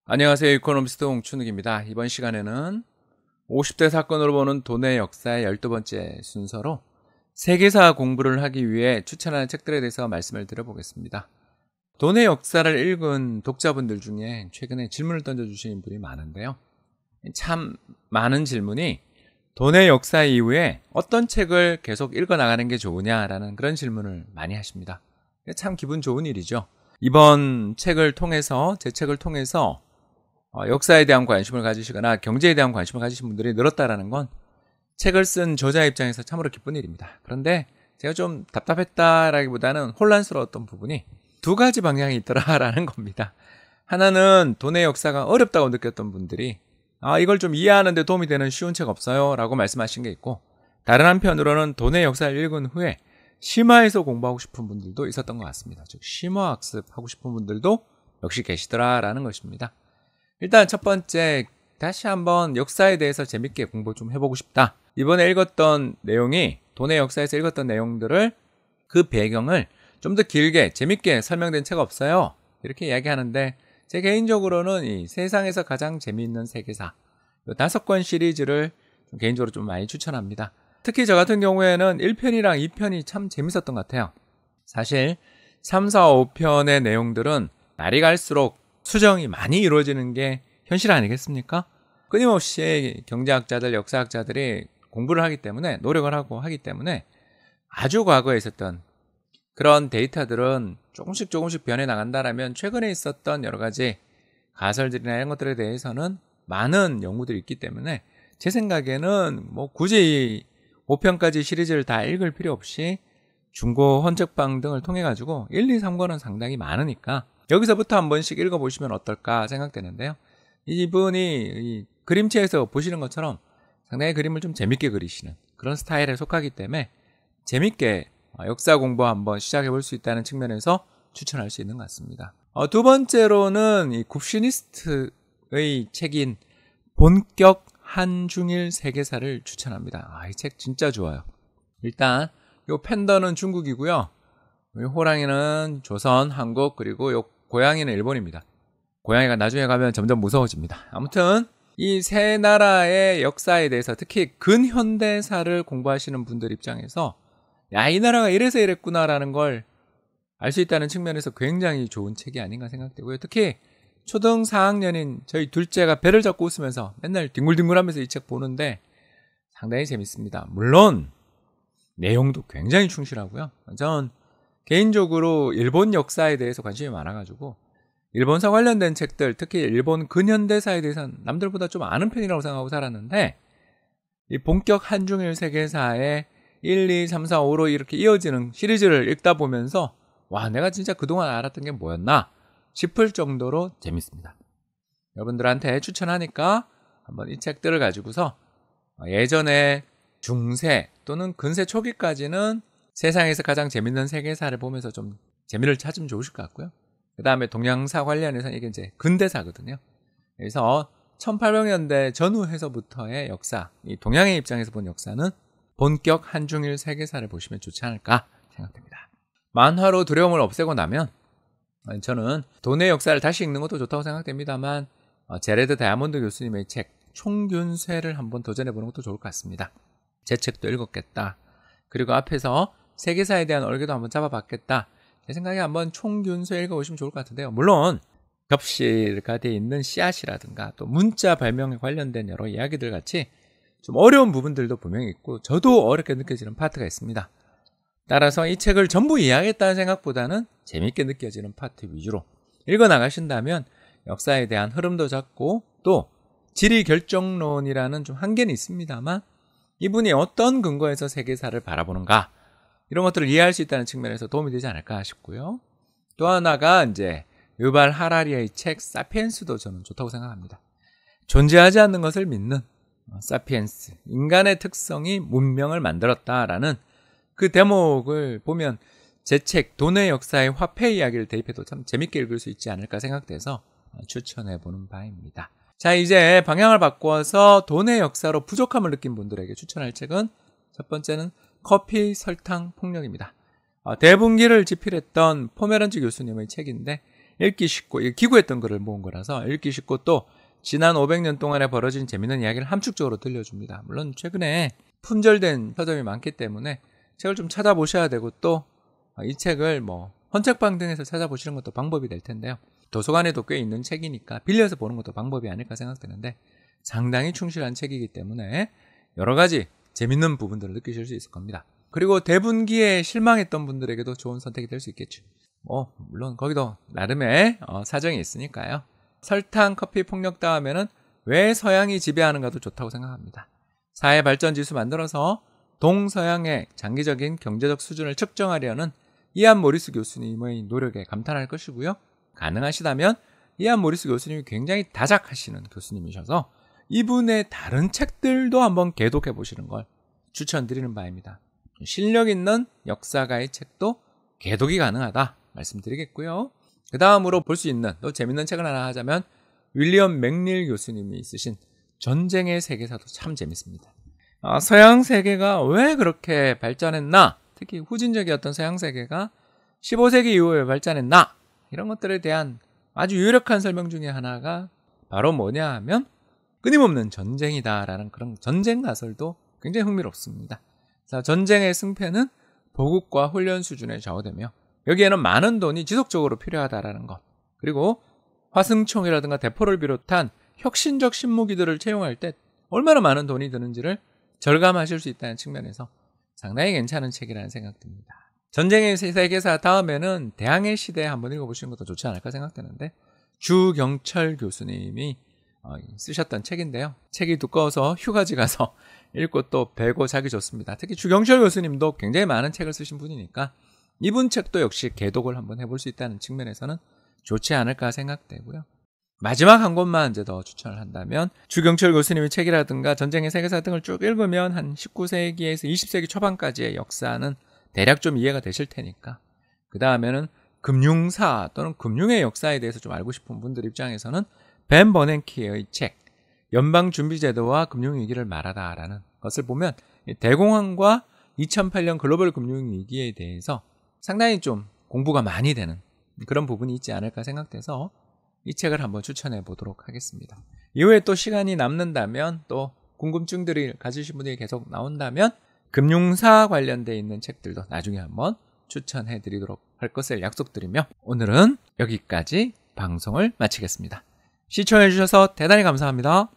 안녕하세요. 이코노미스트 홍춘욱입니다. 이번 시간에는 50대 사건으로 보는 돈의 역사의 12번째 순서로 세계사 공부를 하기 위해 추천하는 책들에 대해서 말씀을 드려보겠습니다. 돈의 역사를 읽은 독자분들 중에 최근에 질문을 던져주시는 분이 많은데요. 참 많은 질문이 돈의 역사 이후에 어떤 책을 계속 읽어나가는 게 좋으냐라는 그런 질문을 많이 하십니다. 참 기분 좋은 일이죠. 이번 책을 통해서, 제 책을 통해서 역사에 대한 관심을 가지시거나 경제에 대한 관심을 가지신 분들이 늘었다라는 건 책을 쓴 저자 입장에서 참으로 기쁜 일입니다. 그런데 제가 좀 답답했다라기보다는 혼란스러웠던 부분이 두 가지 방향이 있더라라는 겁니다. 하나는 돈의 역사가 어렵다고 느꼈던 분들이 이걸 좀 이해하는데 도움이 되는 쉬운 책 없어요? 라고 말씀하신 게 있고, 다른 한편으로는 돈의 역사를 읽은 후에 심화해서 공부하고 싶은 분들도 있었던 것 같습니다. 즉 심화학습하고 싶은 분들도 역시 계시더라라는 것입니다. 일단 첫 번째, 다시 한번 역사에 대해서 재밌게 공부 좀 해보고 싶다. 이번에 읽었던 내용이, 돈의 역사에서 읽었던 내용들을, 그 배경을 좀 더 길게 재밌게 설명된 책 없어요? 이렇게 이야기하는데, 제 개인적으로는 이 세상에서 가장 재미있는 세계사, 이 5권 시리즈를 개인적으로 좀 많이 추천합니다. 특히 저 같은 경우에는 1편이랑 2편이 참 재밌었던 것 같아요. 사실 3, 4, 5편의 내용들은 날이 갈수록 수정이 많이 이루어지는 게 현실 아니겠습니까? 끊임없이 경제학자들, 역사학자들이 공부를 하기 때문에, 노력을 하고 하기 때문에 아주 과거에 있었던 그런 데이터들은 조금씩 변해 나간다라면, 최근에 있었던 여러 가지 가설들이나 이런 것들에 대해서는 많은 연구들이 있기 때문에 제 생각에는 굳이 5편까지 시리즈를 다 읽을 필요 없이 중고 헌책방 등을 통해 가지고 1, 2, 3권은 상당히 많으니까 여기서부터 한 번씩 읽어보시면 어떨까 생각되는데요. 이분이 이 그림체에서 보시는 것처럼 상당히 그림을 좀 재밌게 그리시는 그런 스타일에 속하기 때문에 재밌게 역사 공부 한번 시작해 볼 수 있다는 측면에서 추천할 수 있는 것 같습니다. 두 번째로는 이 굽시니스트의 책인 본격 한중일 세계사를 추천합니다. 이 책 진짜 좋아요. 일단 요 팬더는 중국이고요. 요 호랑이는 조선, 한국, 그리고 요 고양이는 일본입니다. 고양이가 나중에 가면 점점 무서워집니다. 아무튼 이 세 나라의 역사에 대해서, 특히 근현대사를 공부하시는 분들 입장에서 이 나라가 이래서 이랬구나라는 걸 알 수 있다는 측면에서 굉장히 좋은 책이 아닌가 생각되고요. 특히 초등 4학년인 저희 둘째가 배를 잡고 웃으면서 맨날 뒹굴뒹굴하면서 이 책 보는데 상당히 재밌습니다. 물론 내용도 굉장히 충실하고요. 전 개인적으로 일본 역사에 대해서 관심이 많아가지고 일본사 관련된 책들, 특히 일본 근현대사에 대해서는 남들보다 좀 아는 편이라고 생각하고 살았는데, 이 본격 한중일 세계사의 1, 2, 3, 4, 5로 이렇게 이어지는 시리즈를 읽다 보면서 내가 진짜 그동안 알았던 게 뭐였나 싶을 정도로 재밌습니다. 여러분들한테 추천하니까 한번 이 책들을 가지고서 예전에 중세 또는 근세 초기까지는 세상에서 가장 재밌는 세계사를 보면서 좀 재미를 찾으면 좋으실 것 같고요. 그 다음에 동양사 관련해서는 이게 이제 근대사거든요. 그래서 1800년대 전후해서부터의 역사, 이 동양의 입장에서 본 역사는 본격 한중일 세계사를 보시면 좋지 않을까 생각됩니다. 만화로 두려움을 없애고 나면 저는 돈의 역사를 다시 읽는 것도 좋다고 생각됩니다만, 제레드 다이아몬드 교수님의 책 총균쇠를 한번 도전해보는 것도 좋을 것 같습니다. 제 책도 읽었겠다. 그리고 앞에서 세계사에 대한 얼개도 한번 잡아봤겠다. 제 생각에 한번 총균쇠 읽어보시면 좋을 것 같은데요. 물론 겹실가 되어 있는 씨앗이라든가 또 문자 발명에 관련된 여러 이야기들 같이 좀 어려운 부분들도 분명히 있고 저도 어렵게 느껴지는 파트가 있습니다. 따라서 이 책을 전부 이해하겠다는 생각보다는 재밌게 느껴지는 파트 위주로 읽어나가신다면 역사에 대한 흐름도 잡고, 또 지리결정론이라는 좀 한계는 있습니다만 이분이 어떤 근거에서 세계사를 바라보는가, 이런 것들을 이해할 수 있다는 측면에서 도움이 되지 않을까 싶고요. 또 하나가 이제 유발 하라리의 책 사피엔스도 저는 좋다고 생각합니다. 존재하지 않는 것을 믿는 사피엔스, 인간의 특성이 문명을 만들었다라는 그 대목을 보면 제 책 돈의 역사의 화폐 이야기를 대입해도 참 재밌게 읽을 수 있지 않을까 생각돼서 추천해보는 바입니다. 자, 이제 방향을 바꿔서 돈의 역사로 부족함을 느낀 분들에게 추천할 책은, 첫 번째는 커피, 설탕, 폭력입니다. 대분기를 집필했던 포메란즈 교수님의 책인데, 읽기 쉽고, 기구했던 글을 모은 거라서 읽기 쉽고 또 지난 500년 동안에 벌어진 재밌는 이야기를 함축적으로 들려줍니다. 물론 최근에 품절된 서점이 많기 때문에 책을 좀 찾아보셔야 되고, 또 이 책을 헌책방 등에서 찾아보시는 것도 방법이 될 텐데요. 도서관에도 꽤 있는 책이니까 빌려서 보는 것도 방법이 아닐까 생각되는데, 상당히 충실한 책이기 때문에 여러 가지 재밌는 부분들을 느끼실 수 있을 겁니다. 그리고 대분기에 실망했던 분들에게도 좋은 선택이 될 수 있겠죠. 물론 거기도 나름의 사정이 있으니까요. 설탕, 커피, 폭력다 하면은 왜 서양이 지배하는가도 좋다고 생각합니다. 사회 발전 지수 만들어서 동서양의 장기적인 경제적 수준을 측정하려는 이안 모리스 교수님의 노력에 감탄할 것이고요. 가능하시다면 이안 모리스 교수님이 굉장히 다작하시는 교수님이셔서 이분의 다른 책들도 한번 개독해 보시는 걸 추천드리는 바입니다. 실력 있는 역사가의 책도 개독이 가능하다 말씀드리겠고요. 그 다음으로 볼 수 있는 또 재밌는 책을 하나 하자면 윌리엄 맥닐 교수님이 쓰신 전쟁의 세계사도 참 재밌습니다. 서양 세계가 왜 그렇게 발전했나, 특히 후진적이었던 서양 세계가 15세기 이후에 발전했나, 이런 것들에 대한 아주 유력한 설명 중에 하나가 바로 뭐냐 하면 끊임없는 전쟁이다라는 그런 전쟁 가설도 굉장히 흥미롭습니다. 자, 전쟁의 승패는 보급과 훈련 수준에 좌우되며 여기에는 많은 돈이 지속적으로 필요하다라는 것, 그리고 화승총이라든가 대포를 비롯한 혁신적 신무기들을 채용할 때 얼마나 많은 돈이 드는지를 절감하실 수 있다는 측면에서 상당히 괜찮은 책이라는 생각이 듭니다. 전쟁의 세계사 다음에는 대항해 시대 한번 읽어보시는 것도 좋지 않을까 생각되는데, 주경철 교수님이 쓰셨던 책인데요. 책이 두꺼워서 휴가지 가서 읽고 또 배고 자기 좋습니다. 특히 주경철 교수님도 굉장히 많은 책을 쓰신 분이니까 이분 책도 역시 개독을 한번 해볼 수 있다는 측면에서는 좋지 않을까 생각되고요. 마지막 한 권만 이제 더 추천을 한다면, 주경철 교수님의 책이라든가 전쟁의 세계사 등을 쭉 읽으면 한 19세기에서 20세기 초반까지의 역사는 대략 좀 이해가 되실 테니까, 그 다음에는 금융사 또는 금융의 역사에 대해서 좀 알고 싶은 분들 입장에서는 벤 버냉키의 책 연방준비제도와 금융위기를 말하다라는 것을 보면 대공황과 2008년 글로벌 금융위기에 대해서 상당히 좀 공부가 많이 되는 그런 부분이 있지 않을까 생각돼서 이 책을 한번 추천해 보도록 하겠습니다. 이후에 또 시간이 남는다면, 또 궁금증들이 가지신 분들이 계속 나온다면 금융사 관련되어 있는 책들도 나중에 한번 추천해 드리도록 할 것을 약속드리며 오늘은 여기까지 방송을 마치겠습니다. 시청해 주셔서 대단히 감사합니다.